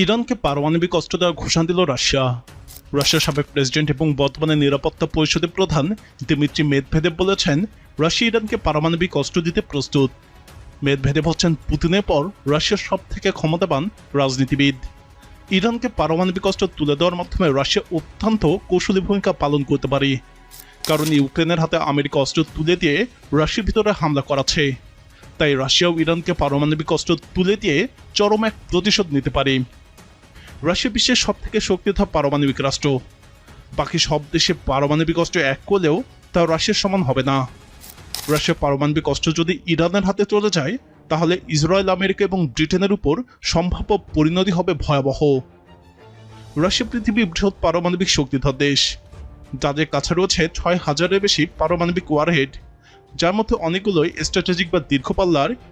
ইরানকে পারমাণবিক অস্ত্র দেওয়ার ঘোষণা দিল রাশিয়া। রাশিয়ার সাবেক প্রেসিডেন্ট এবং বর্তমানে নিরাপত্তা পরিষদের প্রধান দিমিত্রি মেদভেদেভ বলেছেন, রাশিয়া ইরানকে পারমাণবিক অস্ত্র দিতে প্রস্তুত। মেদভেদেভ হচ্ছেন পুতিনের পর রাশিয়ার সবথেকে ক্ষমতাবান রাজনীতিবিদ। ইরানকে পারমাণবিক অস্ত্র তুলে দেওয়ার মাধ্যমে রাশিয়া অত্যন্ত কৌশলী ভূমিকা পালন করতে পারে, কারণ ইউক্রেনের হাতে আমেরিকা অস্ত্র তুলে দিয়ে রাশিয়ার ভিতরে হামলা করাচ্ছে। তাই রাশিয়াও ইরানকে পারমাণবিক অস্ত্র তুলে দিয়ে চরম এক প্রতিশোধ নিতে পারে। রাশিয়া বিশ্বের সবথেকে শক্তিধর পারমাণবিক রাষ্ট্র। বাকি সব দেশে পারমাণবিক অস্ত্র এক করলেও তা রাশিয়ার সমান হবে না। রাশিয়ার পারমাণবিক অস্ত্র যদি ইরানের হাতে চলে যায়, তাহলে ইসরায়েল, আমেরিকা এবং ব্রিটেনের উপর সম্ভাব্য পরিণতি হবে ভয়াবহ। রাশিয়া পৃথিবীর বৃহৎ পারমাণবিক শক্তিধর দেশ, যাদের কাছে রয়েছে 6,000-এর বেশি পারমাণবিক ওয়ারহেড, যার মধ্যে অনেকগুলোই স্ট্র্যাটেজিক বা দীর্ঘপাল্লার